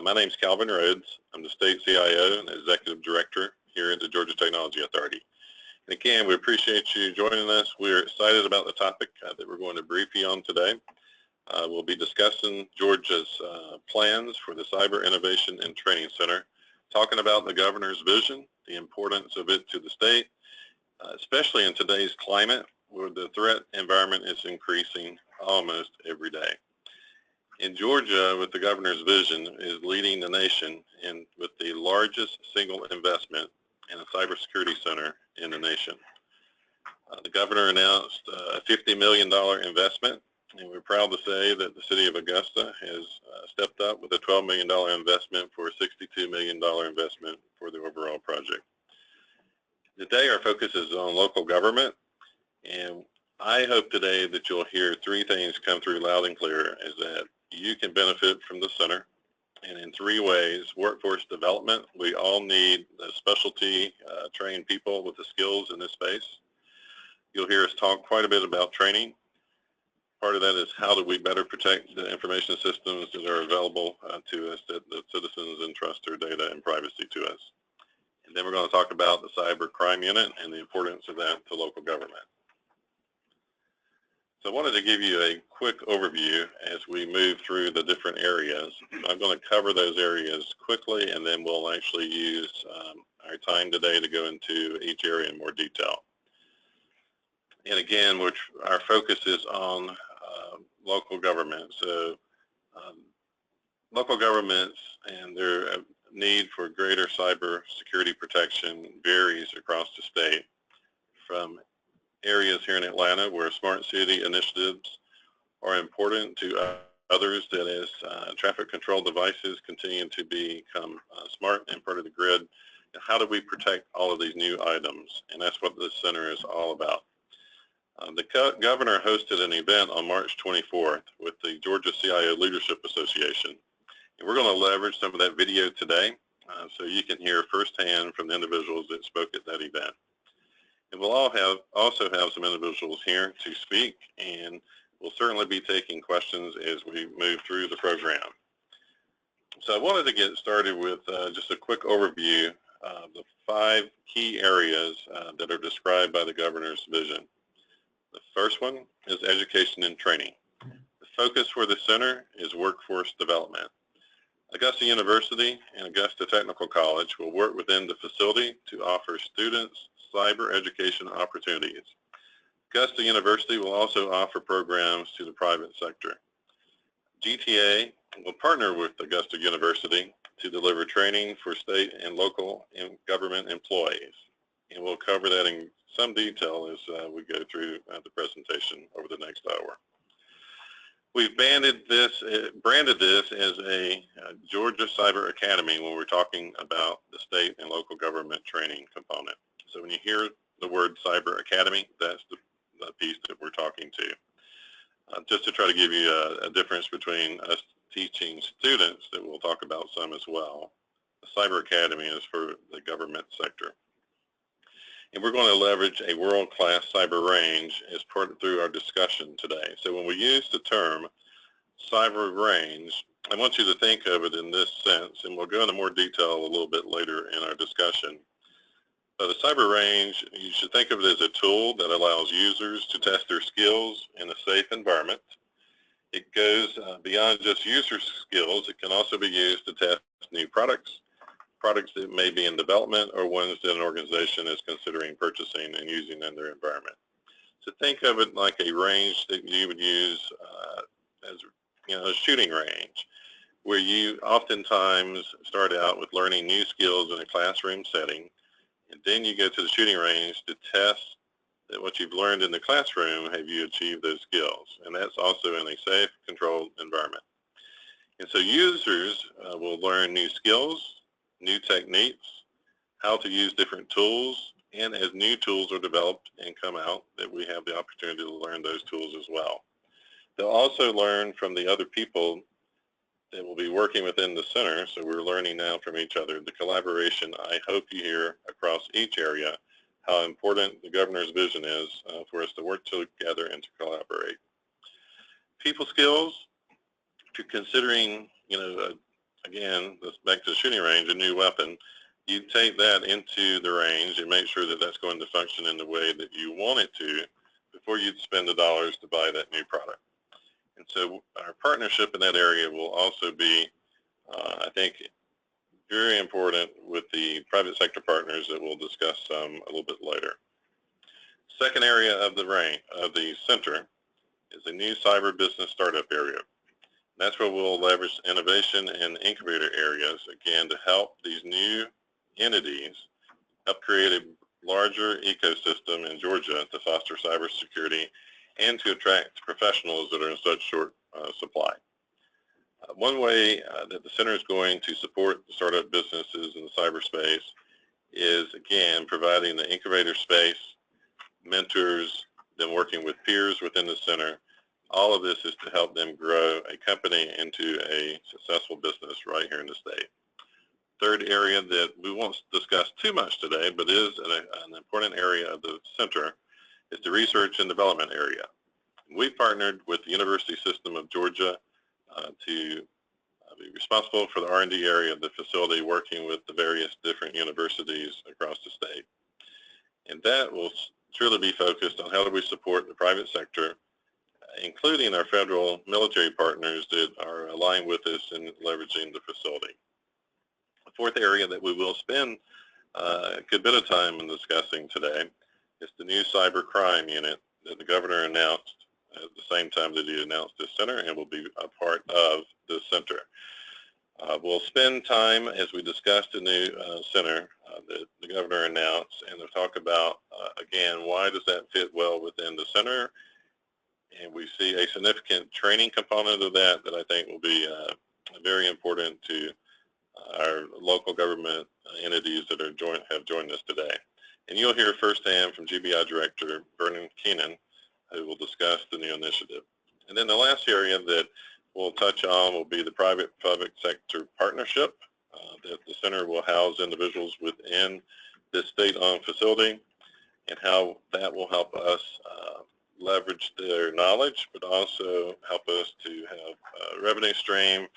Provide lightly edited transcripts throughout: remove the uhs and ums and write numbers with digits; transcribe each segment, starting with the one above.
My name is Calvin Rhodes. I'm the State CIO and Executive Director here at the Georgia Technology Authority. And again, we appreciate you joining us. We're excited about the topic that we're going to brief you on today. We'll be discussing Georgia's plans for the Cyber Innovation and Training Center, talking about the governor's vision, the importance of it to the state, especially in today's climate where the threat environment is increasing almost every day. In Georgia, with the governor's vision, is leading the nation with the largest single investment in a cybersecurity center in the nation. The governor announced a $50 million investment, and we're proud to say that the City of Augusta has stepped up with a $12 million investment for a $62 million investment for the overall project. Today, our focus is on local government, and I hope today that you'll hear three things come through loud and clear, is that you can benefit from the center, and in three ways: workforce development. We all need specialty trained people with the skills in this space. You'll hear us talk quite a bit about training. Part of that is how do we better protect the information systems that are available to us, that citizens entrust their data and privacy to us. And then we're going to talk about the cybercrime unit and the importance of that to local government. So I wanted to give you a quick overview as we move through the different areas. I'm going to cover those areas quickly, and then we'll actually use our time today to go into each area in more detail. And again, our focus is on local government. So local governments and their need for greater cyber security protection varies across the state, from areas here in Atlanta where smart city initiatives are important to others that as traffic control devices continue to become smart and part of the grid. How do we protect all of these new items? And that's what this center is all about. The governor hosted an event on March 24th with the Georgia CIO Leaderhip Association. And we're going to leverage some of that video today so you can hear firsthand from the individuals that spoke at that event. And we'll also have some individuals here to speak, and we'll certainly be taking questions as we move through the program. So I wanted to get started with just a quick overview of the 5 key areas that are described by the governor's vision. The first one is education and training. The focus for the center is workforce development. Augusta University and Augusta Technical College will work within the facility to offer students cyber education opportunities. Augusta University will also offer programs to the private sector. GTA will partner with Augusta University to deliver training for state and local government employees. And we'll cover that in some detail as we go through the presentation over the next hour. We've branded this as a Georgia Cyber Academy when we're talking about the state and local government training component. So when you hear the word Cyber Academy, that's the piece that we're talking to. Just to try to give you a difference between us teaching students that we'll talk about some as well. The Cyber Academy is for the government sector. And we're going to leverage a world-class cyber range as part through our discussion today. So when we use the term cyber range, I want you to think of it in this sense, and we'll go into more detail a little bit later in our discussion. But a cyber range, you should think of it as a tool that allows users to test their skills in a safe environment. It goes beyond just user skills. It can also be used to test new products that may be in development, or ones that an organization is considering purchasing and using in their environment. So think of it like a range that you would use as a shooting range, where you oftentimes start out with learning new skills in a classroom setting, and then you go to the shooting range to test that what you've learned in the classroom, have you achieved those skills? And that's also in a safe, controlled environment. And so users will learn new skills, new techniques, how to use different tools, and as new tools are developed and come out, that we have the opportunity to learn those tools as well. They'll also learn from the other people that will be working within the center, so we're learning now from each other. The collaboration, I hope you hear across each area how important the governor's vision is for us to work together and to collaborate. People skills, to considering a again, this back to the shooting range, a new weapon, you take that into the range and make sure that that's going to function in the way that you want it to before you spend the dollars to buy that new product. And so our partnership in that area will also be, I think, very important with the private sector partners that we'll discuss a little bit later. Second area of the center is a new cyber business startup area. That's where we'll leverage innovation and incubator areas, again, to help these new entities help create a larger ecosystem in Georgia to foster cybersecurity and to attract professionals that are in such short supply. One way that the center is going to support the startup businesses in the cyberspace is, again, providing the incubator space, mentors, then working with peers within the center. All of this is to help them grow a company into a successful business right here in the state. Third area that we won't discuss too much today, but is an important area of the center, is the research and development area. We partnered with the University System of Georgia to be responsible for the R&D area of the facility, working with the various different universities across the state. And that will truly be focused on how do we support the private sector, including our federal military partners that are aligned with us in leveraging the facility. The fourth area that we will spend a good bit of time in discussing today is the new cybercrime unit that the governor announced at the same time that he announced this center, and will be a part of this center. We'll spend time as we discuss the new center that the governor announced, and we'll talk about, again, why does that fit well within the center. And we see a significant training component of that I think will be very important to our local government entities that are have joined us today. And you'll hear firsthand from GBI Director Vernon Keenan, who will discuss the new initiative. And then the last area that we'll touch on will be the private-public sector partnership that the center will house individuals within this state-owned facility, and how that will help us leverage their knowledge, but also help us to have a revenue stream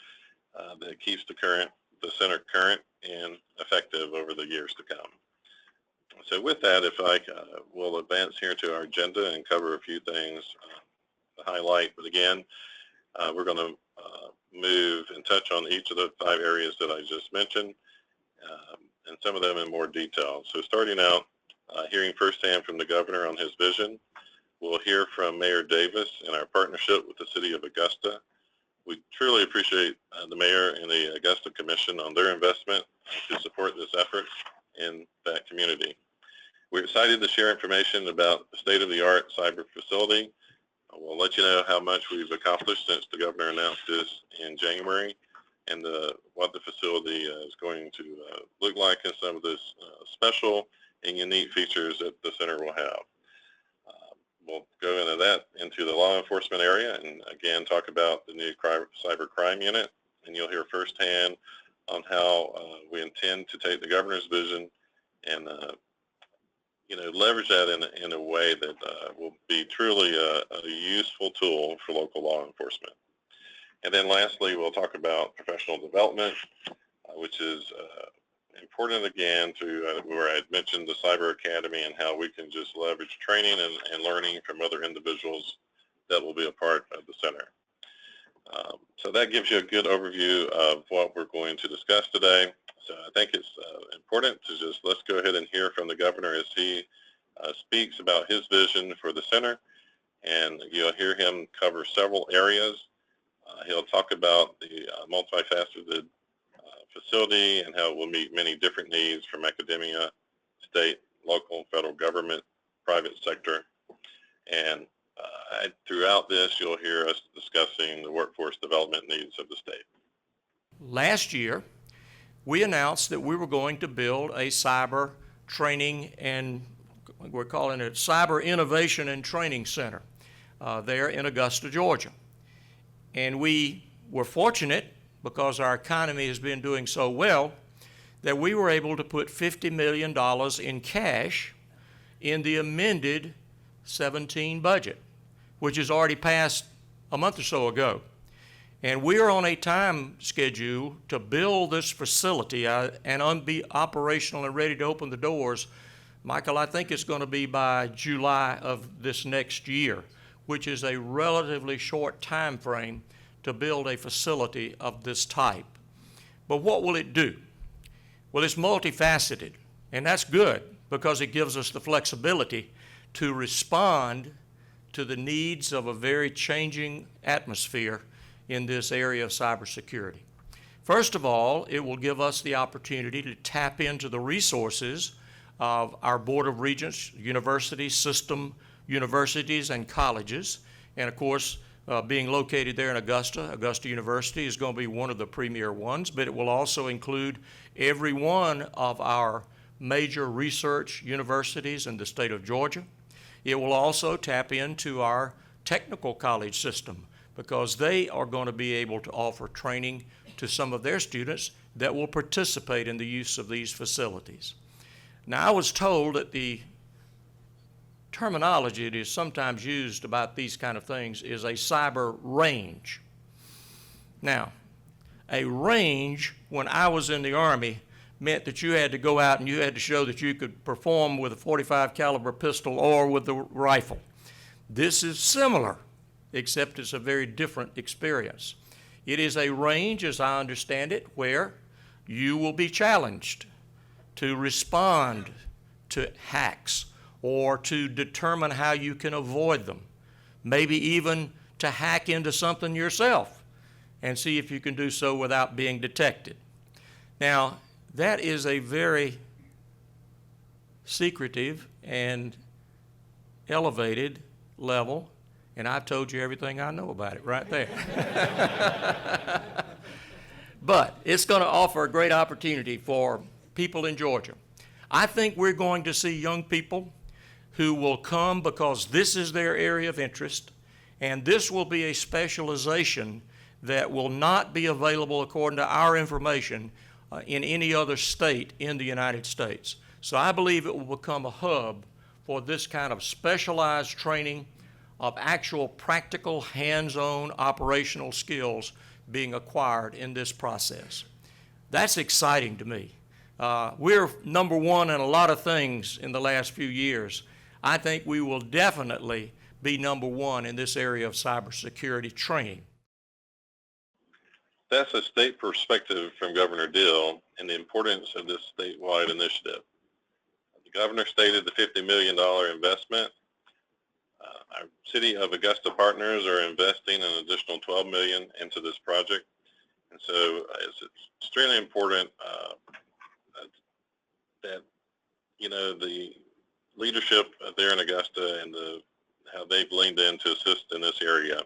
that keeps the center current and effective over the years to come. So with that, if I will advance here to our agenda and cover a few things to highlight. But again, we're going to move and touch on each of the 5 areas that I just mentioned, and some of them in more detail. So starting out, hearing firsthand from the governor on his vision. We'll hear from Mayor Davis and our partnership with the City of Augusta. We truly appreciate the mayor and the Augusta Commission on their investment to support this effort in that community. We're excited to share information about the state-of-the-art cyber facility. We'll let you know how much we've accomplished since the governor announced this in January, and what the facility is going to look like, and some of the special and unique features that the center will have. We'll go into the law enforcement area, and again talk about the new cybercrime unit, and you'll hear firsthand on how we intend to take the governor's vision and leverage that in a way that will be truly a useful tool for local law enforcement. And then lastly, we'll talk about professional development, which is important again to where I had mentioned the Cyber Academy, and how we can just leverage training and learning from other individuals that will be a part of the center. So that gives you a good overview of what we're going to discuss today. So I think it's important to let's go ahead and hear from the governor as he speaks about his vision for the center, and you'll hear him cover several areas. He'll talk about the multifaceted facility and how it will meet many different needs from academia, state, local, federal government, private sector. And throughout this, you'll hear us discussing the workforce development needs of the state. Last year, we announced that we were going to build a cyber training, and we're calling it Cyber Innovation and Training Center there in Augusta, Georgia. And we were fortunate, because our economy has been doing so well, that we were able to put $50 million in cash in the amended 17 budget, which is already passed a month or so ago. And we are on a time schedule to build this facility and be operational and ready to open the doors. Michael, I think it's going to be by July of this next year, which is a relatively short time frame to build a facility of this type. But what will it do? Well, it's multifaceted, and that's good because it gives us the flexibility to respond to the needs of a very changing atmosphere in this area of cybersecurity. First of all, it will give us the opportunity to tap into the resources of our Board of Regents, universities, system universities, and colleges. And of course, being located there in Augusta, Augusta University is going to be one of the premier ones, but it will also include every one of our major research universities in the state of Georgia. It will also tap into our technical college system because they are going to be able to offer training to some of their students that will participate in the use of these facilities. Now, I was told that the terminology that is sometimes used about these kind of things is a cyber range. Now, a range, when I was in the Army, meant that you had to go out and you had to show that you could perform with a .45 caliber pistol or with the rifle. This is similar, except it's a very different experience. It is a range, as I understand it, where you will be challenged to respond to hacks or to determine how you can avoid them, maybe even to hack into something yourself and see if you can do so without being detected. Now, that is a very secretive and elevated level, and I've told you everything I know about it right there. But it's going to offer a great opportunity for people in Georgia. I think we're going to see young people who will come because this is their area of interest, and this will be a specialization that will not be available, according to our information, in any other state in the United States. So I believe it will become a hub for this kind of specialized training of actual practical, hands-on operational skills being acquired in this process. That's exciting to me. We're number one in a lot of things in the last few years. I think we will definitely be number one in this area of cybersecurity training. That's a state perspective from Governor Deal and the importance of this statewide initiative. The governor stated the $50 million investment. Our City of Augusta partners are investing an additional $12 million into this project. And so it's extremely important that, you know, the leadership there in Augusta and how they've leaned in to assist in this area.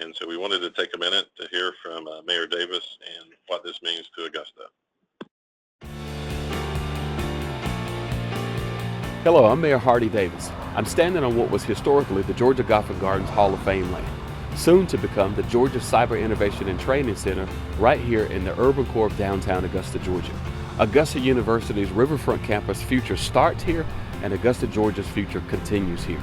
And so we wanted to take a minute to hear from Mayor Davis and what this means to Augusta. Hello, I'm Mayor Hardie Davis. I'm standing on what was historically the Georgia Golf and Gardens Hall of Fame land, soon to become the Georgia Cyber Innovation and Training Center right here in the urban core of downtown Augusta, Georgia. Augusta University's Riverfront campus future starts here, and Augusta, Georgia's future continues here.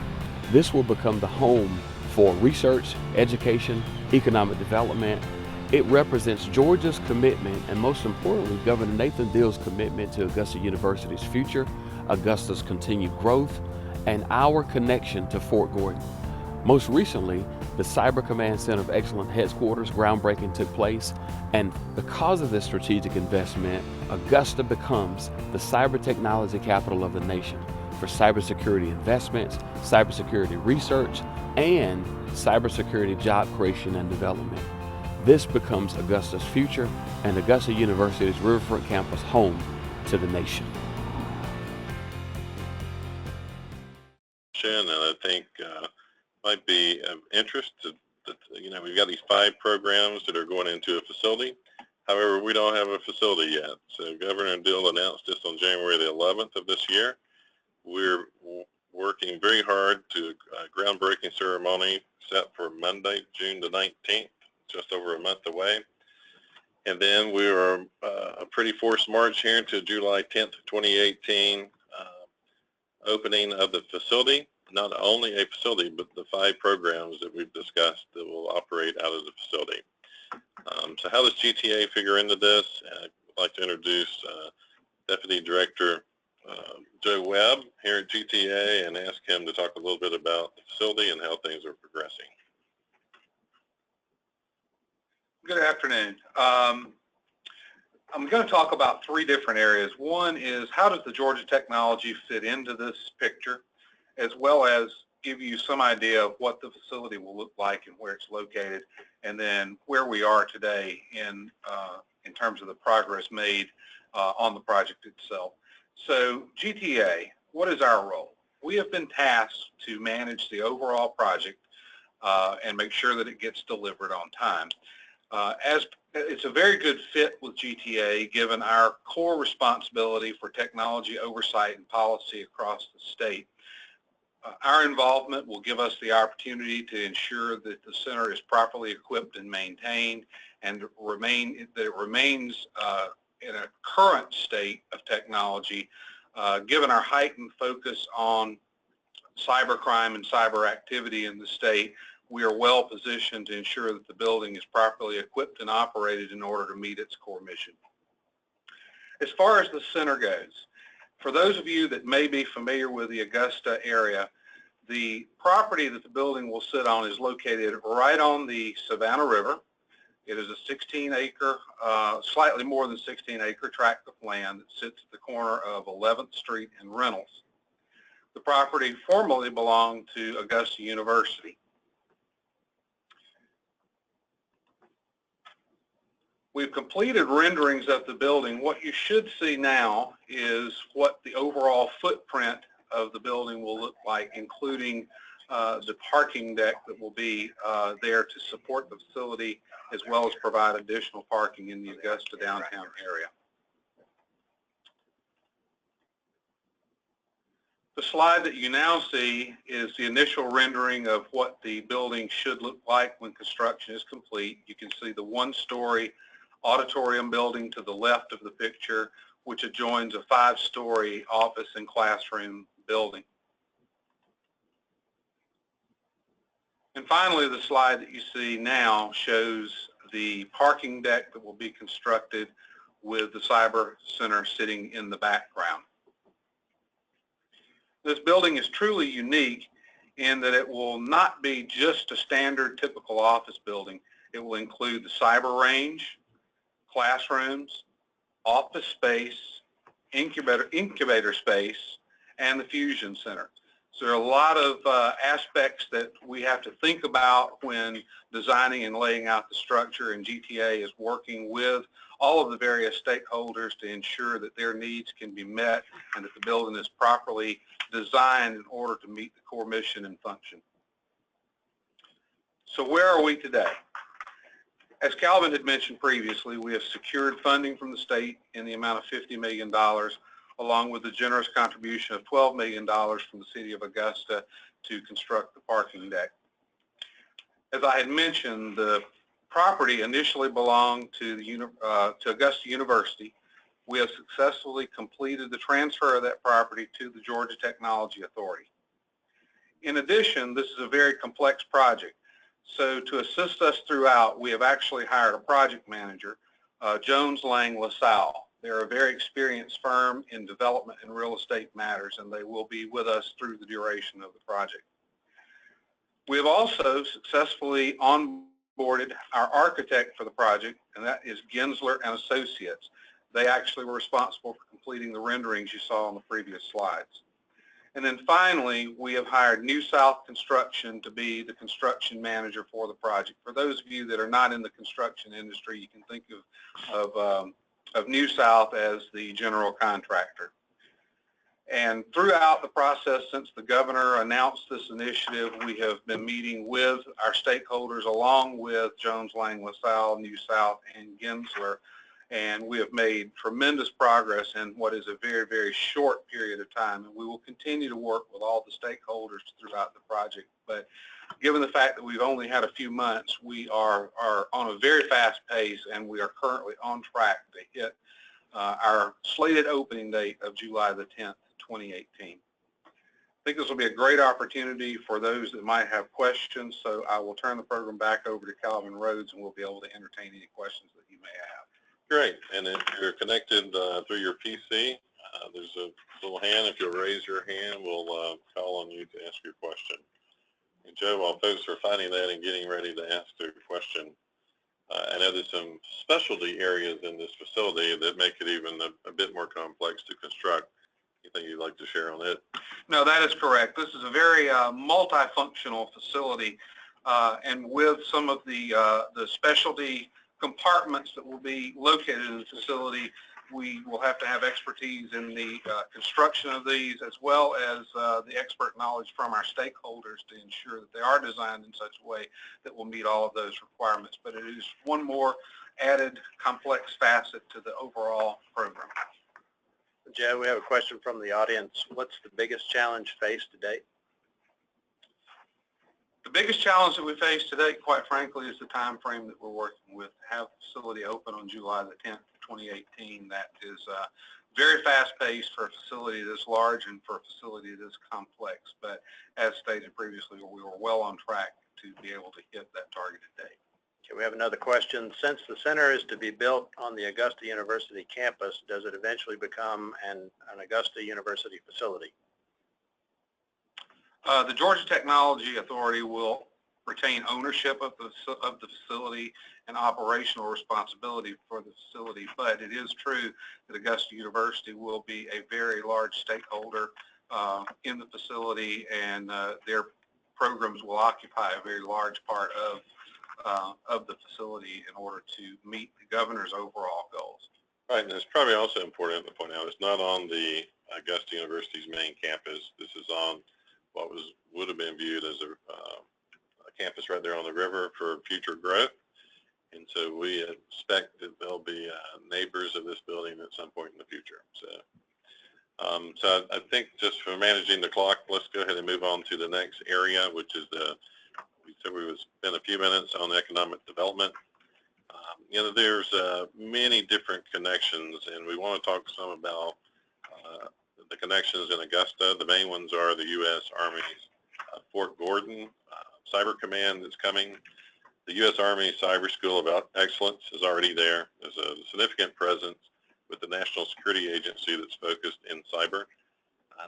This will become the home for research, education, economic development. It represents Georgia's commitment, and most importantly, Governor Nathan Deal's commitment to Augusta University's future, Augusta's continued growth, and our connection to Fort Gordon. Most recently, the Cyber Command Center of Excellence headquarters groundbreaking took place, and because of this strategic investment, Augusta becomes the cyber technology capital of the nation for cybersecurity investments, cybersecurity research, and cybersecurity job creation and development. This becomes Augusta's future and Augusta University's Riverfront campus home to the nation. And I think might be of interest to, you know, we've got these 5 programs that are going into a facility. However, we don't have a facility yet. So Governor Deal announced this on January the 11th of this year. We're working very hard to groundbreaking ceremony set for Monday, June the 19th, just over a month away. And then we are a pretty forced march here to July 10th, 2018, opening of the facility. Not only a facility, but the 5 programs that we've discussed that will operate out of the facility. So how does GTA figure into this? I'd like to introduce Deputy Director Joe Webb here at GTA and ask him to talk a little bit about the facility and how things are progressing. Good afternoon. I'm going to talk about three different areas. One is how does the Georgia technology fit into this picture, as well as give you some idea of what the facility will look like and where it's located, and then where we are today in terms of the progress made on the project itself. So GTA, what is our role? We have been tasked to manage the overall project and make sure that it gets delivered on time. As it's a very good fit with GTA, given our core responsibility for technology oversight and policy across the state. Our involvement will give us the opportunity to ensure that the center is properly equipped and maintained, and that it remains in a current state of technology, given our heightened focus on cybercrime and cyber activity in the state. We are well positioned to ensure that the building is properly equipped and operated in order to meet its core mission. As far as the center goes, for those of you that may be familiar with the Augusta area, the property that the building will sit on is located right on the Savannah River. It is a 16-acre, slightly more than 16-acre tract of land that sits at the corner of 11th Street and Reynolds. The property formerly belonged to Augusta University. We've completed renderings of the building. What you should see now is what the overall footprint of the building will look like, including the parking deck that will be there to support the facility, as well as provide additional parking in the Augusta downtown area. The slide that you now see is the initial rendering of what the building should look like when construction is complete. You can see the one-story auditorium building to the left of the picture, which adjoins a 5-story office and classroom building. And finally, the slide that you see now shows the parking deck that will be constructed with the Cyber Center sitting in the background. This building is truly unique in that it will not be just a standard typical office building. It will include the cyber range, classrooms, office space, incubator space, and the fusion center. So there are a lot of aspects that we have to think about when designing and laying out the structure, and GTA is working with all of the various stakeholders to ensure that their needs can be met and that the building is properly designed in order to meet the core mission and function. So where are we today? As Calvin had mentioned previously, we have secured funding from the state in the amount of $50 million, along with the generous contribution of $12 million from the City of Augusta to construct the parking deck. As I had mentioned, the property initially belonged to Augusta University. We have successfully completed the transfer of that property to the Georgia Technology Authority. In addition, this is a very complex project. So to assist us throughout, we have actually hired a project manager, Jones Lang LaSalle. They're a very experienced firm in development and real estate matters, and they will be with us through the duration of the project. We have also successfully onboarded our architect for the project, and that is Gensler and Associates. They actually were responsible for completing the renderings you saw on the previous slides. And then finally, we have hired New South Construction to be the construction manager for the project. For those of you that are not in the construction industry, you can think of New South as the general contractor. And throughout the process, since the governor announced this initiative, we have been meeting with our stakeholders along with Jones Lang LaSalle, New South, and Gensler. And we have made tremendous progress in what is a very, very short period of time. And we will continue to work with all the stakeholders throughout the project. But given the fact that we've only had a few months, we are on a very fast pace, and we are currently on track to hit our slated opening date of July the 10th, 2018. think this will be a great opportunity for those that might have questions, so I will turn the program back over to Calvin Rhodes, and we'll be able to entertain any questions that you may have. Great. And if you're connected through your PC, there's a little hand. If you'll raise your hand, we'll call on you to ask your question. And Joe, while folks are finding that and getting ready to ask their question, I know there's some specialty areas in this facility that make it even a bit more complex to construct. Anything you'd like to share on it? No, that is correct. This is a very multifunctional facility, and with some of the specialty compartments that will be located in the facility, we will have to have expertise in the construction of these, as well as the expert knowledge from our stakeholders to ensure that they are designed in such a way that will meet all of those requirements. But it is one more added complex facet to the overall program. Joe, we have a question from the audience. What's the biggest challenge faced to date? The biggest challenge that we face today, quite frankly, is the time frame that we're working with. To have the facility open on July the 10th, 2018, that is very fast-paced for a facility this large and for a facility this complex. But as stated previously, we were well on track to be able to hit that targeted date. Okay, we have another question. Since the center is to be built on the Augusta University campus, does it eventually become an Augusta University facility? The Georgia Technology Authority will retain ownership of the facility and operational responsibility for the facility, but it is true that Augusta University will be a very large stakeholder in the facility, and their programs will occupy a very large part of the facility in order to meet the governor's overall goals. Right, and it's probably also important to point out it's not on the Augusta University's main campus. This is on what would have been viewed as a campus right there on the river for future growth. And so we expect that there'll be neighbors of this building at some point in the future. So I think just for managing the clock, let's go ahead and move on to the next area, which is we said we would spend a few minutes on economic development. There's many different connections, and we want to talk some about the connections in Augusta. The main ones are the U.S. Army's Fort Gordon Cyber Command that's coming. The U.S. Army Cyber School of Excellence is already there. There's a significant presence with the National Security Agency that's focused in cyber.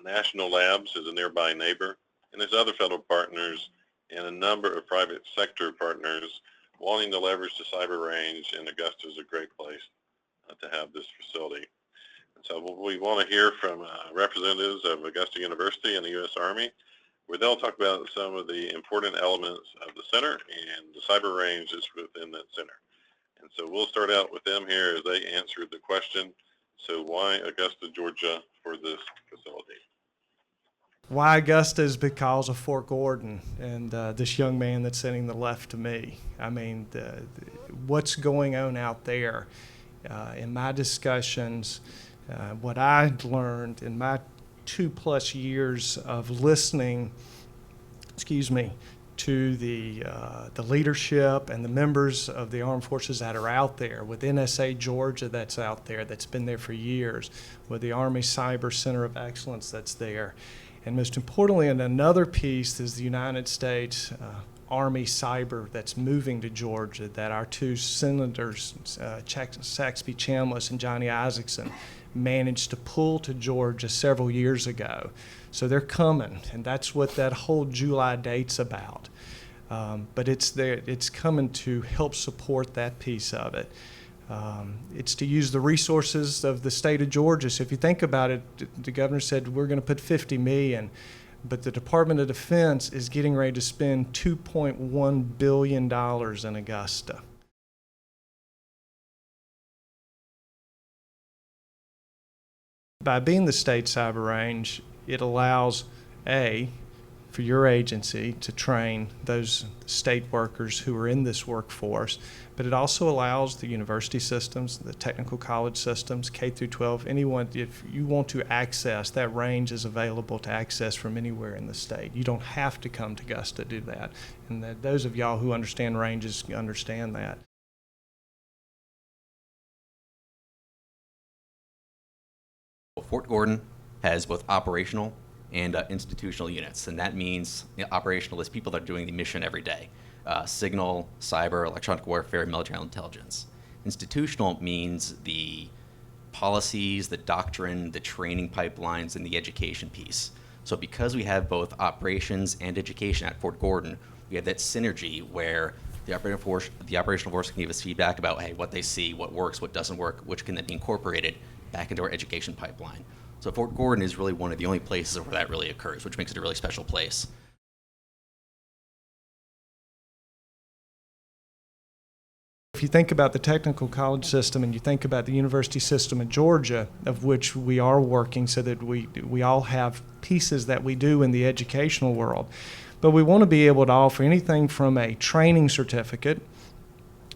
National Labs is a nearby neighbor, and there's other federal partners and a number of private sector partners wanting to leverage the cyber range, and Augusta is a great place to have this facility. So we want to hear from representatives of Augusta University and the U.S. Army, where they'll talk about some of the important elements of the center and the cyber range that's within that center. And so we'll start out with them here as they answer the question, so why Augusta, Georgia for this facility? Why Augusta is because of Fort Gordon and this young man that's sitting to the left of me. I mean, what's going on out there. In my discussions, what I learned in my 2+ years of listening, to the leadership and the members of the armed forces that are out there, with NSA Georgia that's out there, that's been there for years, with the Army Cyber Center of Excellence that's there. And most importantly, and another piece is the United States Army Cyber that's moving to Georgia, that our two senators, Saxby Chambliss and Johnny Isaacson, managed to pull to Georgia several years ago. So they're coming, and that's what that whole July date's about. But it's there, it's coming to help support that piece of it. It's to use the resources of the state of Georgia. So if you think about it, the governor said we're going to put $50 million, but the Department of Defense is getting ready to spend $2.1 billion in Augusta. By being the state cyber range, it allows, for your agency to train those state workers who are in this workforce, but it also allows the university systems, the technical college systems, K through 12, anyone, if you want to access, that range is available to access from anywhere in the state. You don't have to come to Augusta to do that. And those of y'all who understand ranges understand that. Fort Gordon has both operational and institutional units. And that means operational is people that are doing the mission every day. Signal, cyber, electronic warfare, military intelligence. Institutional means the policies, the doctrine, the training pipelines, and the education piece. So because we have both operations and education at Fort Gordon, we have that synergy where the operational force can give us feedback about, hey, what they see, what works, what doesn't work, which can then be incorporated back into our education pipeline. So Fort Gordon is really one of the only places where that really occurs, which makes it a really special place. If you think about the technical college system and you think about the university system in Georgia, of which we are working so that we all have pieces that we do in the educational world, but we want to be able to offer anything from a training certificate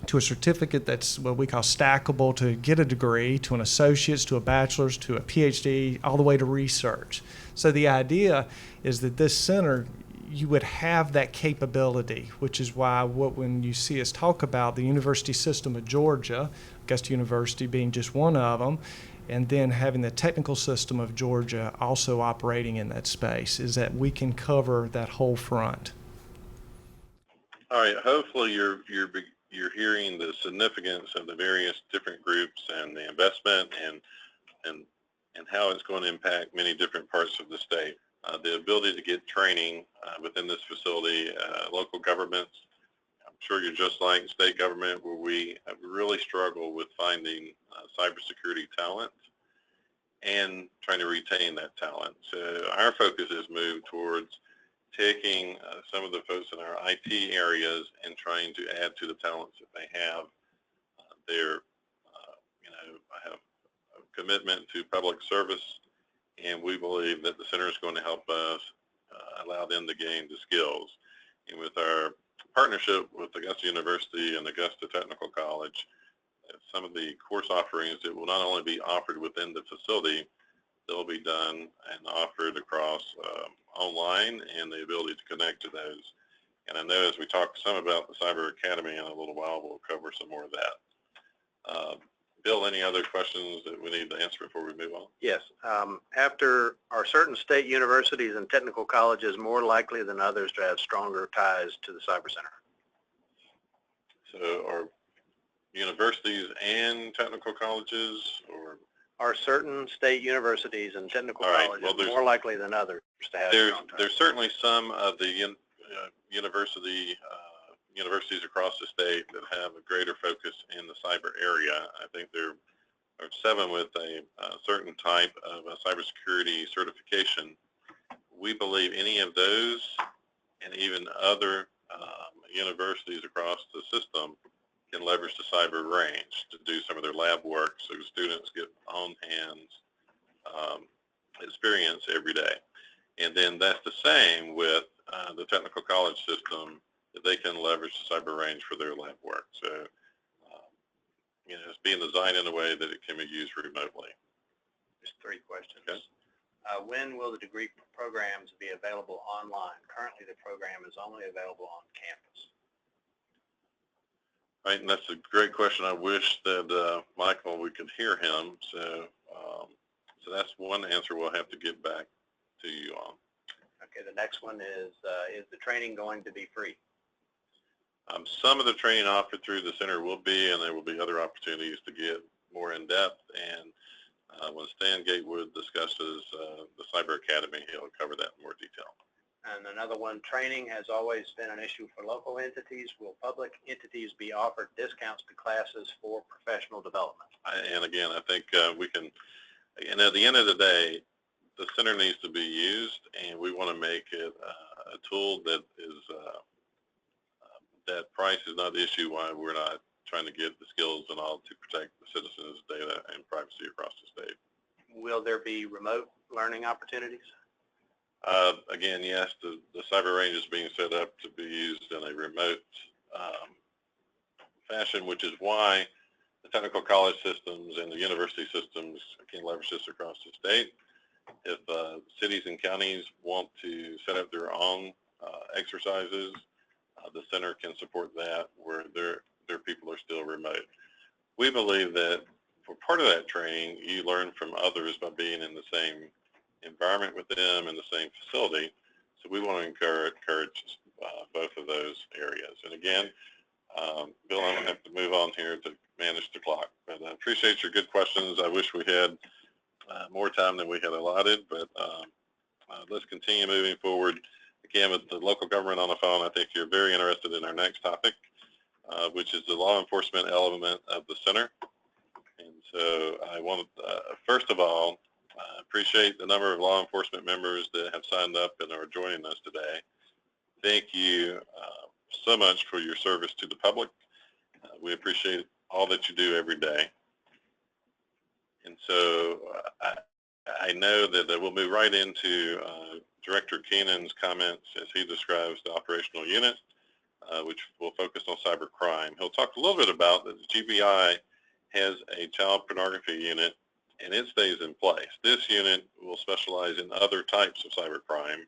to a certificate that's what we call stackable to get a degree, to an associate's, to a bachelor's, to a PhD, all the way to research. So the idea is that this center, you would have that capability, which is why when you see us talk about the university system of Georgia, Augusta University being just one of them, and then having the technical system of Georgia also operating in that space, is that we can cover that whole front. All right, hopefully you're hearing the significance of the various different groups and the investment and how it's going to impact many different parts of the state. The ability to get training within this facility, local governments. I'm sure you're just like state government, where we have really struggled with finding cybersecurity talent and trying to retain that talent. So our focus has moved towards taking some of the folks in our IT areas and trying to add to the talents that they have. I have a commitment to public service, and we believe that the center is going to help us allow them to gain the skills. And with our partnership with Augusta University and Augusta Technical College, some of the course offerings that will not only be offered within the facility, they'll be done and offered across online, and the ability to connect to those. And I know as we talk some about the Cyber Academy in a little while, we'll cover some more of that. Bill, any other questions that we need to answer before we move on? Yes. Are certain state universities and technical colleges more likely than others to have stronger ties to the Cyber Center? So are universities and technical colleges, or? Are certain state universities and technical colleges more likely than others to have strong ties? There's certainly some of the universities across the state that have a greater focus in the cyber area. I think there are 7 with a certain type of a cybersecurity certification. We believe any of those and even other universities across the system can leverage the cyber range to do some of their lab work, so students get on hands experience every day. And then that's the same with the technical college system, that they can leverage the cyber range for their lab work. So, it's being designed in a way that it can be used remotely. Just 3 questions. Okay. When will the degree programs be available online? Currently, the program is only available on campus. Right, and that's a great question. I wish that Michael, we could hear him. So that's one answer we'll have to get back to you on. Okay, the next one is the training going to be free? Some of the training offered through the center will be, and there will be other opportunities to get more in depth. And when Stan Gatewood discusses the Cyber Academy, he'll cover that in more detail. And another one, training has always been an issue for local entities. Will public entities be offered discounts to classes for professional development? And again, I think we can, and at the end of the day, the center needs to be used, and we want to make it a tool that is, that price is not the issue why we're not trying to get the skills and all to protect the citizens' data and privacy across the state. Will there be remote learning opportunities? Again, yes, the cyber range is being set up to be used in a remote fashion, which is why the technical college systems and the university systems can leverage this across the state. If cities and counties want to set up their own exercises, the center can support that where their people are still remote. We believe that for part of that training, you learn from others by being in the same environment with them in the same facility. So we want to encourage both of those areas. And again, Bill, I don't have to move on here to manage the clock, but I appreciate your good questions. I wish we had more time than we had allotted, but let's continue moving forward. Again, with the local government on the phone, I think you're very interested in our next topic, which is the law enforcement element of the center. And so I want to, first of all, appreciate the number of law enforcement members that have signed up and are joining us today. Thank you so much for your service to the public. We appreciate all that you do every day. And so I know that we'll move right into Director Keenan's comments as he describes the operational unit, which will focus on cybercrime. He'll talk a little bit about that the GBI has a child pornography unit, and it stays in place. This unit will specialize in other types of cybercrime,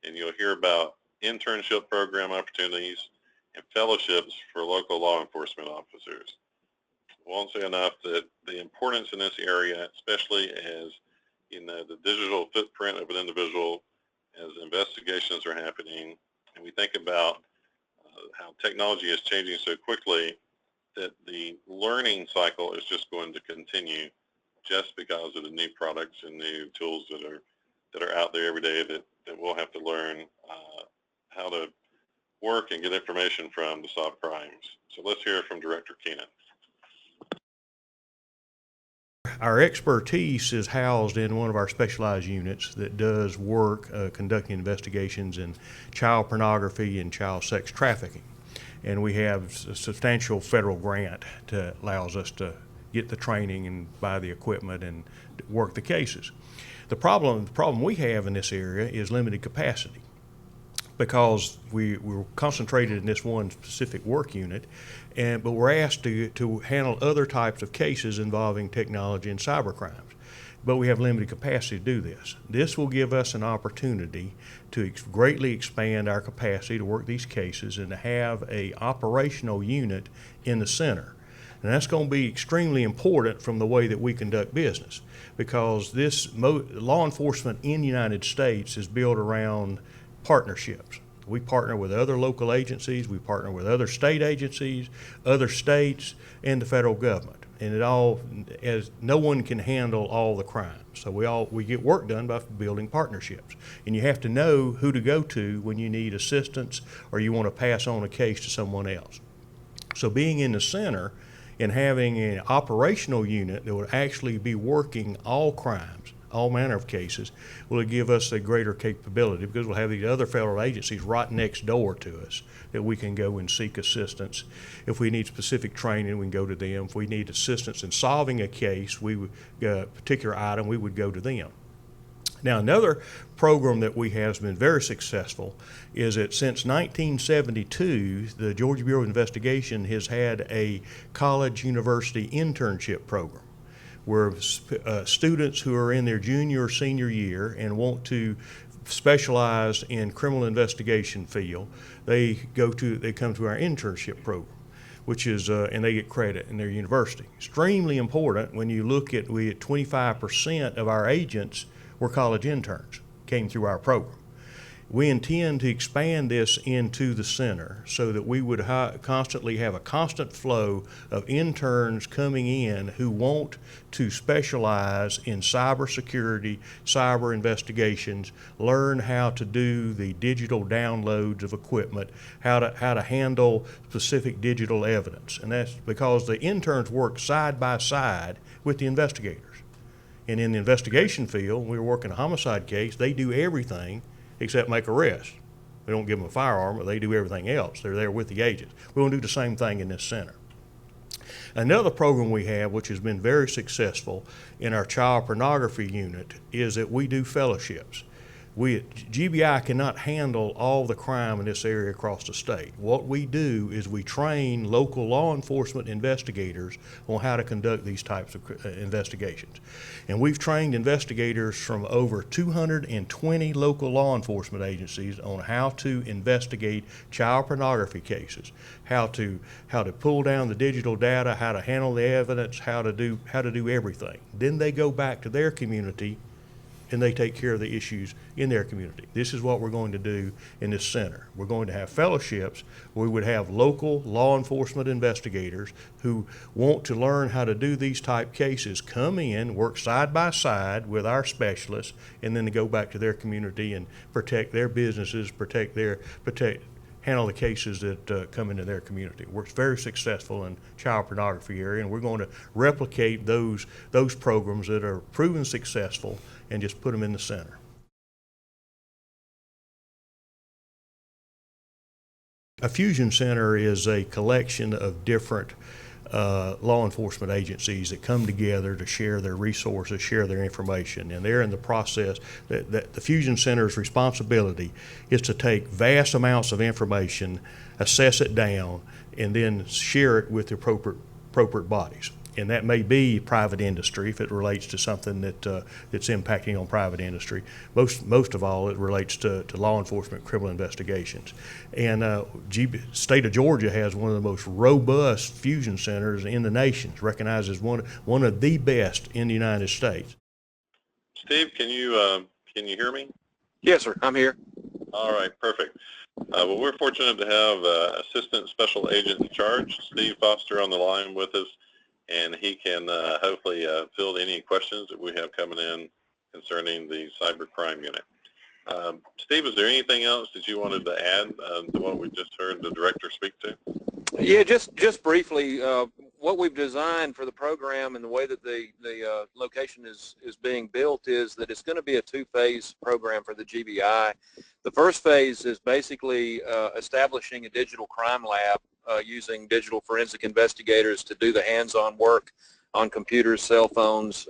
and you'll hear about internship program opportunities and fellowships for local law enforcement officers. I won't say enough that the importance in this area, especially as the digital footprint of an individual as investigations are happening, and we think about how technology is changing so quickly that the learning cycle is just going to continue just because of the new products and new tools that are out there every day that we'll have to learn how to work and get information from to solve crimes. So let's hear from Director Keenan. Our expertise is housed in one of our specialized units that does work conducting investigations in child pornography and child sex trafficking. And we have a substantial federal grant that allows us to get the training and buy the equipment and work the cases. The problem we have in this area is limited capacity, because we're concentrated in this one specific work unit, but we're asked to handle other types of cases involving technology and cyber crimes. But we have limited capacity to do this. This will give us an opportunity to greatly expand our capacity to work these cases and to have an operational unit in the center. And that's going to be extremely important from the way that we conduct business, because this law enforcement in the United States is built around partnerships. We partner with other local agencies, we partner with other state agencies, other states, and the federal government. And as no one can handle all the crimes. So we get work done by building partnerships. And you have to know who to go to when you need assistance or you want to pass on a case to someone else. So being in the center and having an operational unit that would actually be working all crimes, all manner of cases, will give us a greater capability, because we'll have these other federal agencies right next door to us that we can go and seek assistance. If we need specific training, we can go to them. If we need assistance in solving a case, a particular item, we would go to them. Now, another program that we have has been very successful is that since 1972, the Georgia Bureau of Investigation has had a college-university internship program, where students who are in their junior or senior year and want to specialize in criminal investigation field, they come to our internship program, which is, and they get credit in their university. Extremely important when you look at, 25% of our agents were college interns, came through our program. We intend to expand this into the center so that we would constantly have a constant flow of interns coming in who want to specialize in cybersecurity, cyber investigations, learn how to do the digital downloads of equipment, how to handle specific digital evidence. And that's because the interns work side by side with the investigators. And in the investigation field, we were working a homicide case, they do everything except make arrests. We don't give them a firearm, but they do everything else. They're there with the agents. We want to do the same thing in this center. Another program we have, which has been very successful in our child pornography unit, is that we do fellowships. GBI cannot handle all the crime in this area across the state. What we do is we train local law enforcement investigators on how to conduct these types of investigations. And we've trained investigators from over 220 local law enforcement agencies on how to investigate child pornography cases, how to pull down the digital data, how to handle the evidence, how to do everything. Then they go back to their community and they take care of the issues in their community. This is what we're going to do in this center. We're going to have fellowships where we would have local law enforcement investigators who want to learn how to do these type cases come in, work side by side with our specialists, and then to go back to their community and protect their businesses, handle the cases that come into their community. It works very successful in child pornography area, and we're going to replicate those programs that are proven successful and just put them in the center. A fusion center is a collection of different law enforcement agencies that come together to share their resources, share their information, and they're in the process that the Fusion Center's responsibility is to take vast amounts of information, assess it down, and then share it with the appropriate bodies. And that may be private industry if it relates to something that's impacting on private industry. Most of all, it relates to law enforcement criminal investigations. And state of Georgia has one of the most robust fusion centers in the nation, recognized as one of the best in the United States. Steve, can you hear me? Yes, sir. I'm here. All right, perfect. Well, we're fortunate to have Assistant Special Agent in Charge, Steve Foster, on the line with us, and he can hopefully field any questions that we have coming in concerning the cybercrime unit. Steve, is there anything else that you wanted to add to what we just heard the director speak to? Yeah, just briefly, what we've designed for the program and the way that the location is being built is that it's going to be a two-phase program for the GBI. The first phase is basically establishing a digital crime lab using digital forensic investigators to do the hands-on work on computers, cell phones,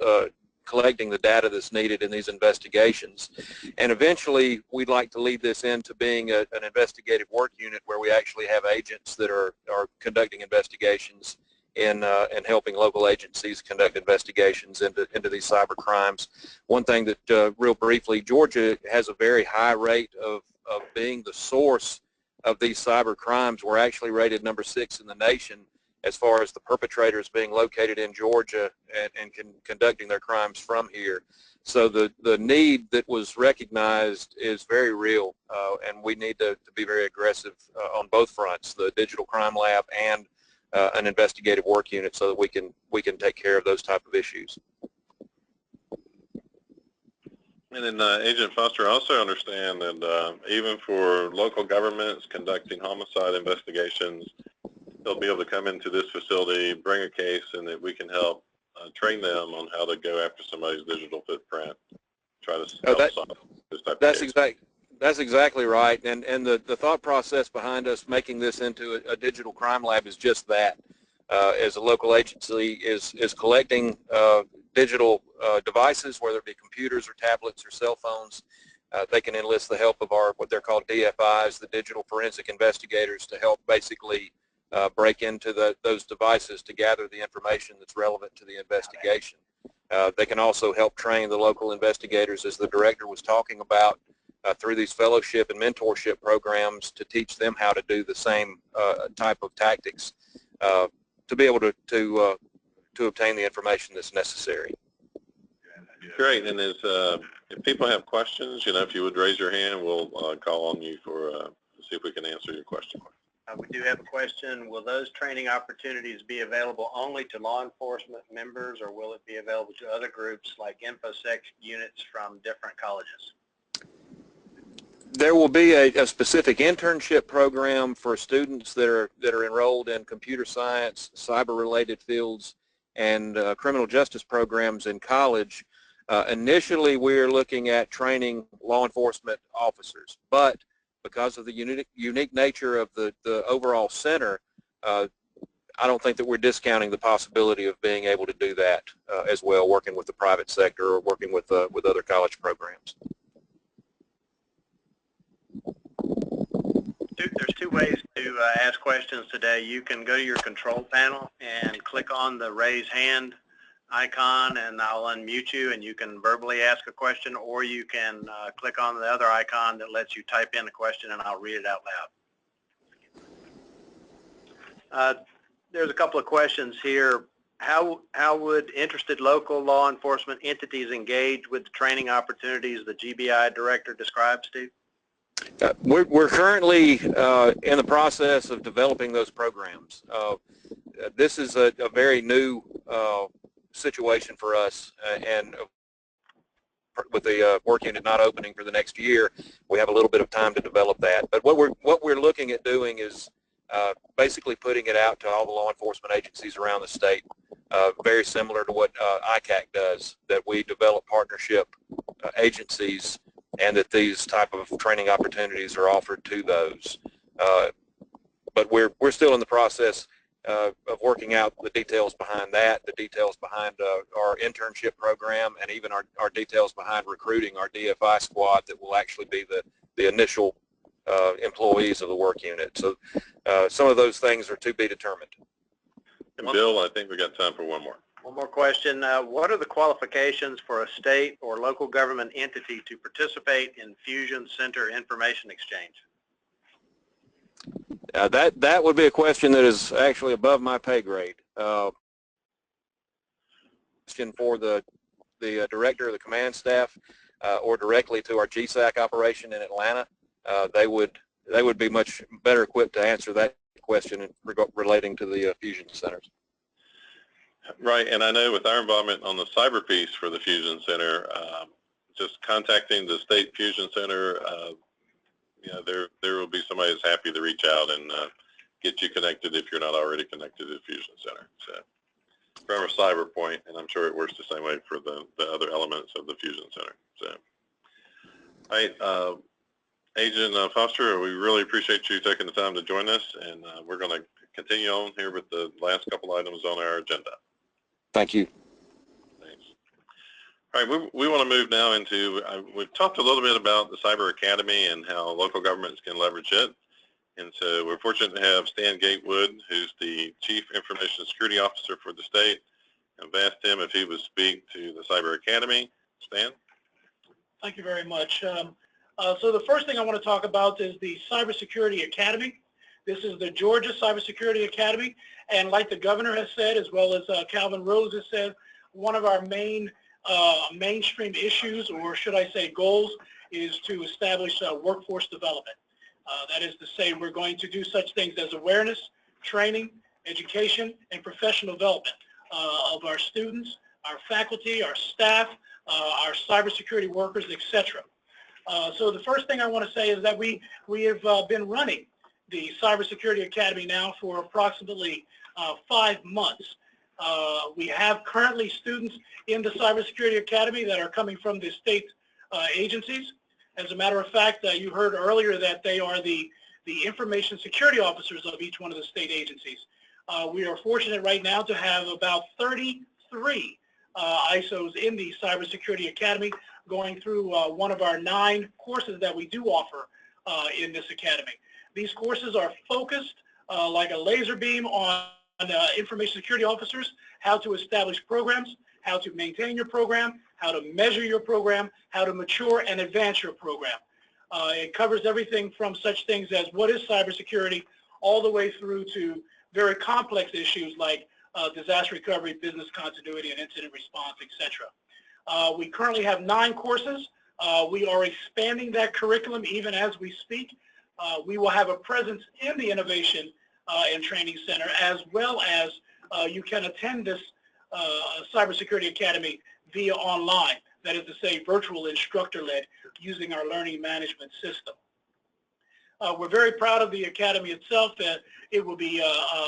collecting the data that's needed in these investigations. And eventually, we'd like to lead this into being an investigative work unit where we actually have agents that are conducting investigations and helping local agencies conduct investigations into these cyber crimes. One thing that, real briefly, Georgia has a very high rate of being the source of these cyber crimes. We're actually rated number 6 in the nation as far as the perpetrators being located in Georgia and conducting their crimes from here. So the need that was recognized is very real, and we need to be very aggressive on both fronts, the digital crime lab and an investigative work unit, so that we can take care of those type of issues. And then Agent Foster, also understand that even for local governments conducting homicide investigations, they'll be able to come into this facility, bring a case, and that we can help train them on how to go after somebody's digital footprint, try to help solve this type of case. That's exactly right. And the thought process behind us making this into a digital crime lab is just that. As a local agency is collecting digital devices, whether it be computers or tablets or cell phones, they can enlist the help of what they're called DFIs, the digital forensic investigators, to help basically break into those devices to gather the information that's relevant to the investigation. They can also help train the local investigators, as the director was talking about, through these fellowship and mentorship programs, to teach them how to do the same type of tactics to be able to obtain the information that's necessary. Great. And if people have questions, if you would raise your hand, we'll call on you to see if we can answer your question. We do have a question. Will those training opportunities be available only to law enforcement members, or will it be available to other groups like InfoSec units from different colleges? There will be a specific internship program for students that are enrolled in computer science, cyber-related fields, and criminal justice programs in college. Initially, we're looking at training law enforcement officers, but because of the unique nature of the overall center, I don't think that we're discounting the possibility of being able to do that as well, working with the private sector or working with other college programs. There's two ways to ask questions today. You can go to your control panel and click on the raise hand icon, and I'll unmute you and you can verbally ask a question, or you can click on the other icon that lets you type in a question and I'll read it out loud. There's a couple of questions here. how would interested local law enforcement entities engage with the training opportunities the GBI director described, Steve? We're currently in the process of developing those programs. This is a very new situation for us, and with the work unit not opening for the next year, we have a little bit of time to develop that. But what we're looking at doing is basically putting it out to all the law enforcement agencies around the state, very similar to what ICAC does, that we develop partnership agencies and that these type of training opportunities are offered to those. But we're still in the process of working out the details behind that, the details behind our internship program, and even our details behind recruiting our DFI squad that will actually be the initial employees of the work unit. So some of those things are to be determined. And Bill, I think we got time for one more. One more question. What are the qualifications for a state or local government entity to participate in Fusion Center Information Exchange? That would be a question that is actually above my pay grade. Question for the director of the command staff or directly to our GSAC operation in Atlanta. They would be much better equipped to answer that question relating to the Fusion Centers. Right, and I know with our involvement on the cyber piece for the Fusion Center, just contacting the State Fusion Center, you know, there will be somebody that's happy to reach out and get you connected if you're not already connected to the Fusion Center. So from a cyber point, and I'm sure it works the same way for the other elements of the Fusion Center. So, all right, Agent Foster, we really appreciate you taking the time to join us, and we're going to continue on here with the last couple items on our agenda. Thank you. Thanks. All right, we want to move now into, we've talked a little bit about the Cyber Academy and how local governments can leverage it. And so we're fortunate to have Stan Gatewood, who's the Chief Information Security Officer for the state. I've asked him if he would speak to the Cyber Academy. Stan? Thank you very much. So the first thing I want to talk about is the Cybersecurity Academy. This is the Georgia Cybersecurity Academy, and like the governor has said, as well as Calvin Rose has said, one of our main mainstream issues, or should I say goals, is to establish workforce development. That is to say, we're going to do such things as awareness, training, education, and professional development of our students, our faculty, our staff, our cybersecurity workers, etc. So the first thing I want to say is that we have been running the Cybersecurity Academy now for approximately 5 months. We have currently students in the Cybersecurity Academy that are coming from the state agencies. As a matter of fact, you heard earlier that they are the information security officers of each one of the state agencies. We are fortunate right now to have about 33 ISOs in the Cybersecurity Academy going through one of our 9 courses that we do offer in this academy. These courses are focused like a laser beam on information security officers, how to establish programs, how to maintain your program, how to measure your program, how to mature and advance your program. It covers everything from such things as what is cybersecurity all the way through to very complex issues like disaster recovery, business continuity, and incident response, etc. We currently have 9 courses. We are expanding that curriculum even as we speak. We will have a presence in the Innovation and Training Center, as well as you can attend this Cybersecurity Academy via online. That is to say, virtual instructor-led, using our learning management system. We're very proud of the Academy itself. It will be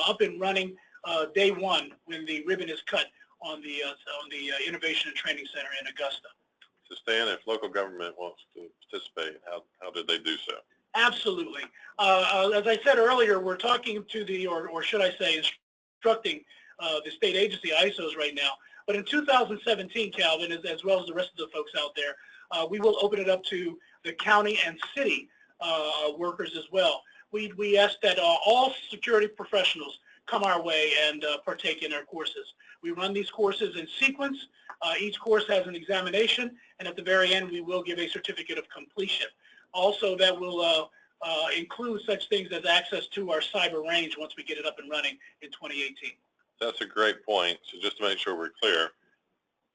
up and running day 1 when the ribbon is cut on the Innovation and Training Center in Augusta. So Stan, if local government wants to participate, how did they do so? Absolutely. As I said earlier, we're talking to the, or should I say, instructing the state agency ISOs right now. But in 2017, Calvin, as well as the rest of the folks out there, we will open it up to the county and city workers as well. We ask that all security professionals come our way and partake in our courses. We run these courses in sequence. Each course has an examination, and at the very end, we will give a certificate of completion. Also, that will include such things as access to our cyber range once we get it up and running in 2018. That's a great point. So just to make sure we're clear,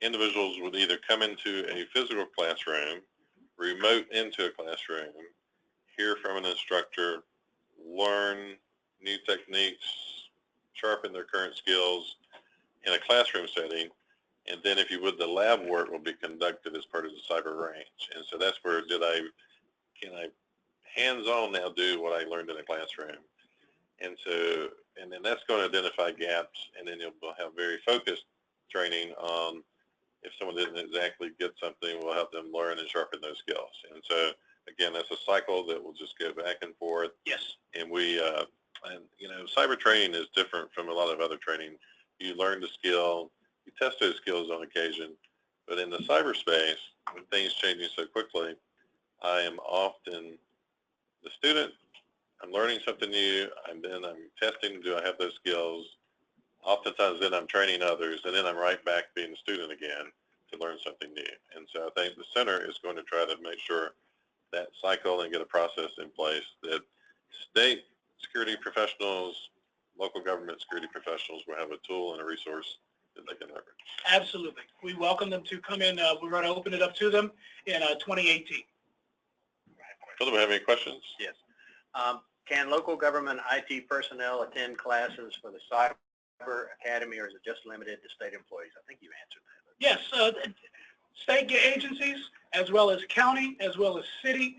individuals would either come into a physical classroom, remote into a classroom, hear from an instructor, learn new techniques, sharpen their current skills in a classroom setting, and then if you would, the lab work will be conducted as part of the cyber range. And so that's where can I hands-on now do what I learned in a classroom? And so, and then that's going to identify gaps, and then you'll have very focused training on if someone didn't exactly get something, we'll help them learn and sharpen those skills. And so, again, that's a cycle that will just go back and forth. Yes. And and you know, cyber training is different from a lot of other training. You learn the skill, you test those skills on occasion, but in the cyberspace, with things changing so quickly, I am often the student. I'm learning something new, and then I'm testing, do I have those skills? Oftentimes then I'm training others, and then I'm right back being a student again to learn something new. And so I think the center is going to try to make sure that cycle and get a process in place that state security professionals, local government security professionals will have a tool and a resource that they can leverage. Absolutely. We welcome them to come in. We're going to open it up to them in 2018. Do we have any questions? Yes. Can local government IT personnel attend classes for the Cyber Academy, or is it just limited to state employees? I think you answered that. Yes, state agencies as well as county as well as city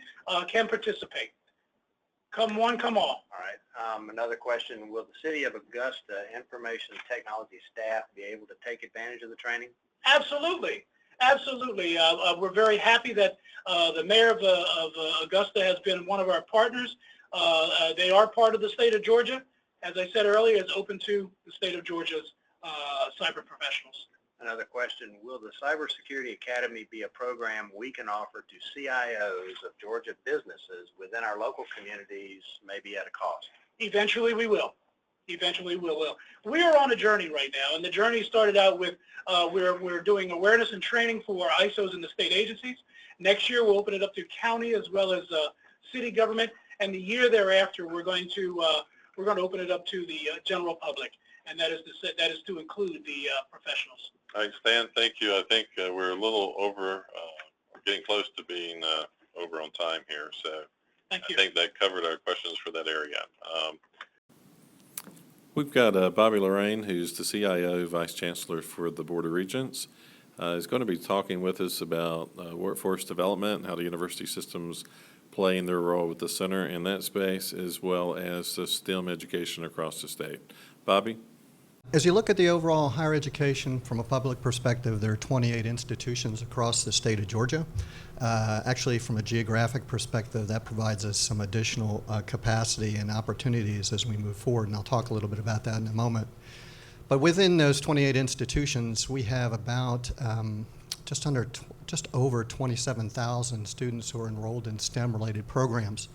can participate. Come one, come all. All right. Another question, will the City of Augusta information technology staff be able to take advantage of the training? Absolutely. Absolutely. We're very happy that the mayor of Augusta has been one of our partners. They are part of the state of Georgia. As I said earlier, it's open to the state of Georgia's cyber professionals. Another question, will the Cybersecurity Academy be a program we can offer to CIOs of Georgia businesses within our local communities, maybe at a cost? Eventually we will. Eventually we will. We are on a journey right now, and the journey started out with we're doing awareness and training for ISOs in the state agencies. Next year we'll open it up to county as well as city government, and the year thereafter we're going to open it up to the general public, and that is to include the professionals. All right, Stan, thank you. I think we're a little over, getting close to being over on time here, so Thank you. I think that covered our questions for that area. We've got Bobby Laurine, who's the CIO Vice Chancellor for the Board of Regents. Is going to be talking with us about workforce development and how the university systems play in their role with the center in that space, as well as the STEM education across the state. Bobby? As you look at the overall higher education from a public perspective, there are 28 institutions across the state of Georgia. Actually, from a geographic perspective, that provides us some additional capacity and opportunities as we move forward, and I'll talk a little bit about that in a moment. But within those 28 institutions, we have about just over 27,000 students who are enrolled in STEM-related programs.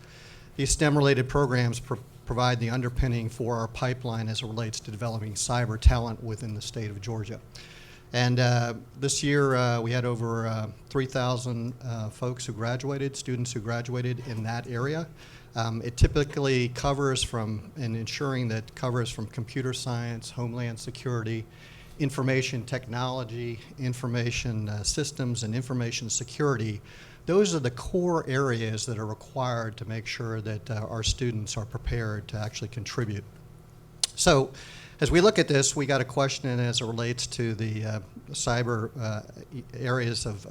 These STEM-related programs provide the underpinning for our pipeline as it relates to developing cyber talent within the state of Georgia. And this year we had over 3,000 folks who graduated, students who graduated in that area. It typically covers from computer science, homeland security, information technology, information systems, and information security. Those are the core areas that are required to make sure that our students are prepared to actually contribute. So as we look at this, we got a question as it relates to the cyber areas of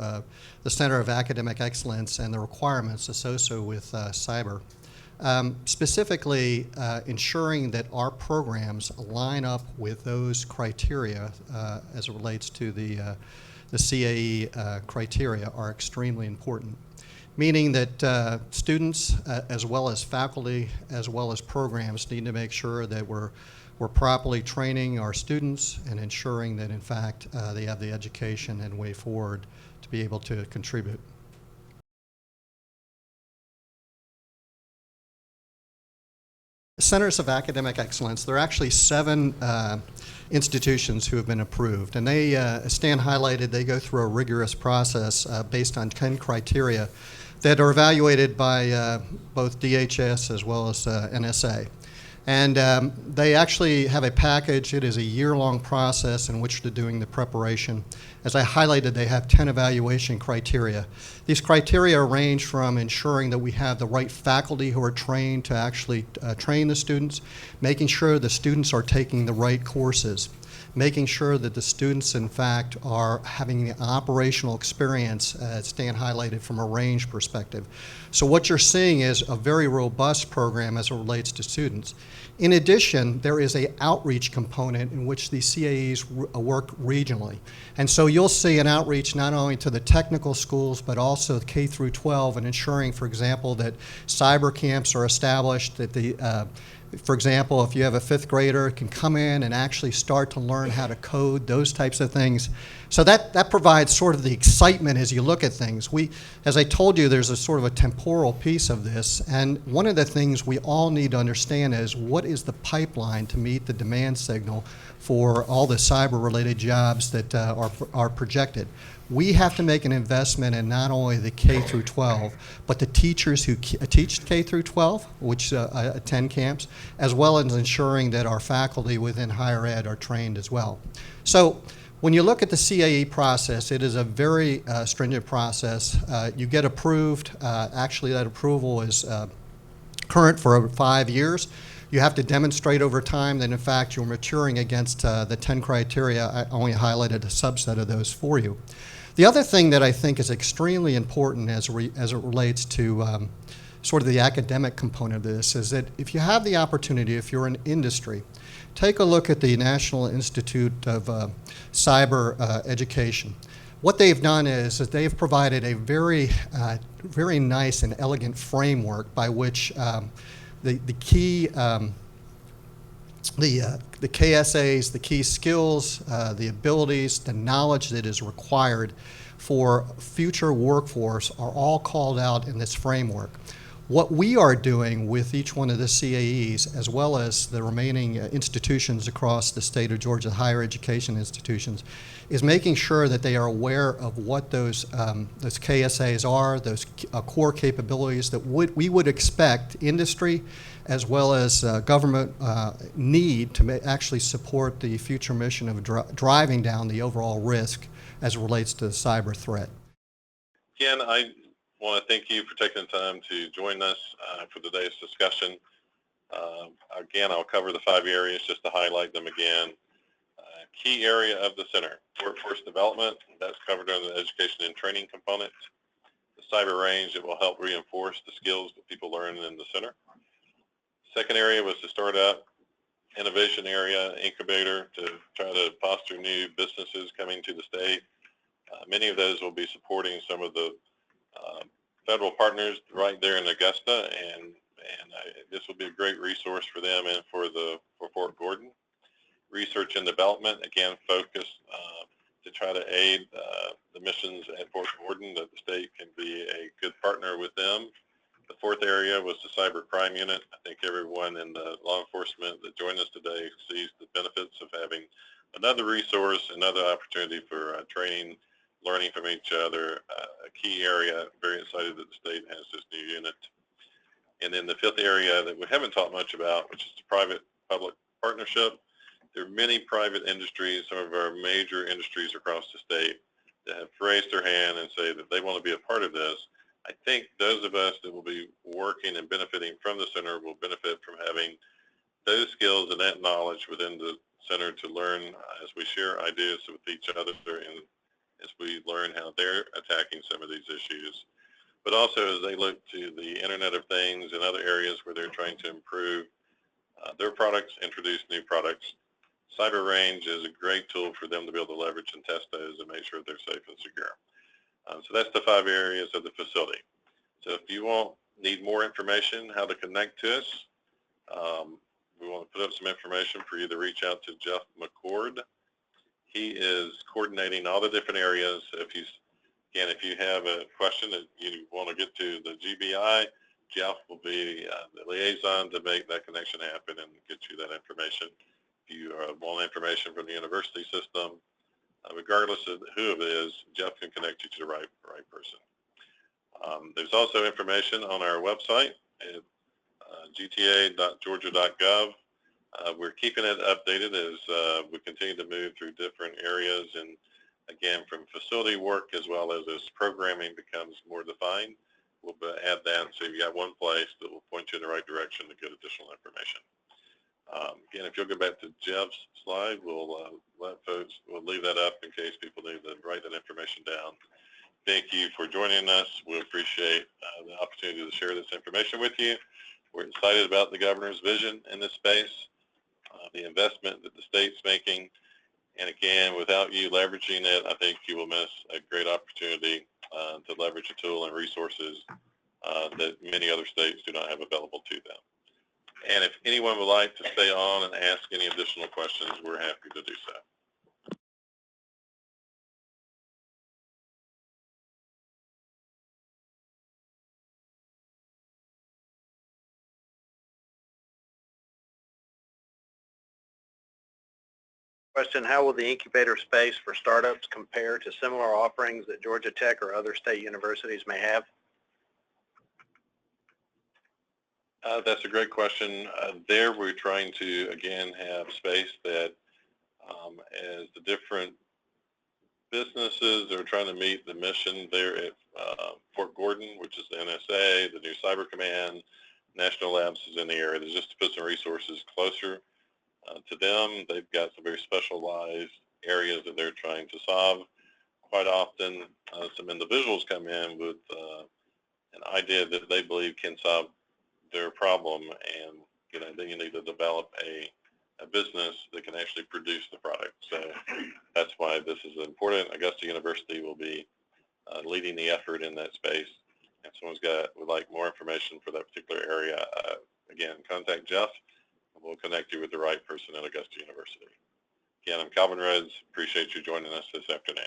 the Center of Academic Excellence and the requirements associated with cyber. Specifically, ensuring that our programs line up with those criteria as it relates to the CAE criteria are extremely important, meaning that students as well as faculty as well as programs need to make sure that we're properly training our students and ensuring that in fact they have the education and way forward to be able to contribute. Centers of Academic Excellence, there are actually 7 institutions who have been approved, and they, as Stan highlighted, they go through a rigorous process based on 10 criteria that are evaluated by both DHS as well as NSA. And they actually have a package. It is a year-long process in which they're doing the preparation. As I highlighted, they have 10 evaluation criteria. These criteria range from ensuring that we have the right faculty who are trained to actually train the students, making sure the students are taking the right courses, making sure that the students, in fact, are having the operational experience, as Stan highlighted, from a range perspective. So what you're seeing is a very robust program as it relates to students. In addition, there is an outreach component in which the CAEs work regionally. And so you'll see an outreach not only to the technical schools, but also K through 12, and ensuring, for example, that cyber camps are established, that the for example, if you have a 5th grader, can come in and actually start to learn how to code, those types of things. So that provides sort of the excitement as you look at things. As I told you, there's a sort of a temporal piece of this, and one of the things we all need to understand is what is the pipeline to meet the demand signal for all the cyber-related jobs that are projected. We have to make an investment in not only the K through 12, but the teachers who teach K through 12, which attend camps, as well as ensuring that our faculty within higher ed are trained as well. So when you look at the CAE process, it is a very stringent process. You get approved. Actually, that approval is current for over 5 years. You have to demonstrate over time that, in fact, you're maturing against the 10 criteria. I only highlighted a subset of those for you. The other thing that I think is extremely important as it relates to sort of the academic component of this is that if you have the opportunity, if you're in industry, take a look at the National Institute of Cyber Education. What they've done is that they've provided a very, very nice and elegant framework by which the key the KSAs, the key skills, the abilities, the knowledge that is required for future workforce are all called out in this framework. What we are doing with each one of the CAEs, as well as the remaining institutions across the state of Georgia, higher education institutions, is making sure that they are aware of what those KSAs are, those core capabilities that we would expect industry as well as government need to actually support the future mission of driving down the overall risk as it relates to the cyber threat. Ken, I want to thank you for taking the time to join us for today's discussion. Again, I'll cover the 5 areas just to highlight them again. Key area of the center, workforce development, that's covered under the education and training component. The cyber range, it will help reinforce the skills that people learn in the center. Second area was the startup innovation area, incubator, to try to foster new businesses coming to the state. Many of those will be supporting some of the federal partners right there in Augusta, and this will be a great resource for them and for Fort Gordon. Research and development, again, focused to try to aid the missions at Fort Gordon, that the state can be a good partner with them. The fourth area was the cybercrime unit. I think everyone in the law enforcement that joined us today sees the benefits of having another resource, another opportunity for training, learning from each other, a key area. Very excited that the state has this new unit. And then the fifth area that we haven't talked much about, which is the private-public partnership. There are many private industries, some of our major industries across the state, that have raised their hand and say that they want to be a part of this. I think those of us that will be working and benefiting from the center will benefit from having those skills and that knowledge within the center to learn as we share ideas with each other and as we learn how they're attacking some of these issues. But also as they look to the Internet of Things and other areas where they're trying to improve their products, introduce new products. Cyber range is a great tool for them to be able to leverage and test those and make sure they're safe and secure. So that's the 5 areas of the facility. So if you need more information how to connect to us, we want to put up some information for you to reach out to Jeff McCord. He is coordinating all the different areas. If you have a question that you want to get to the GBI, Jeff will be the liaison to make that connection happen and get you that information. If you want information from the university system, regardless of who it is, Jeff can connect you to the right person. There's also information on our website. gta.georgia.gov. We're keeping it updated as we continue to move through different areas, and again, from facility work as well as programming becomes more defined, we'll add that so you got one place that will point you in the right direction to get additional information. Again, if you'll go back to Jeff's slide, we'll leave that up in case people need to write that information down. Thank you for joining us. We appreciate the opportunity to share this information with you. We're excited about the governor's vision in this space, the investment that the state's making, and again, without you leveraging it, I think you will miss a great opportunity to leverage a tool and resources that many other states do not have available to them. And if anyone would like to stay on and ask any additional questions, we're happy to do so. Question, how will the incubator space for startups compare to similar offerings that Georgia Tech or other state universities may have? That's a great question. There we're trying to, again, have space that as the different businesses that are trying to meet the mission there at Fort Gordon, which is the NSA, the new Cyber Command, National Labs is in the area. There's just to put some resources closer to them. They've got some very specialized areas that they're trying to solve. Quite often, some individuals come in with an idea that they believe can solve their problem, and then you need to develop a business that can actually produce the product. So that's why this is important. Augusta University will be leading the effort in that space. If someone's would like more information for that particular area, again, contact Jeff, and we'll connect you with the right person at Augusta University. Again, I'm Calvin Rhodes. Appreciate you joining us this afternoon.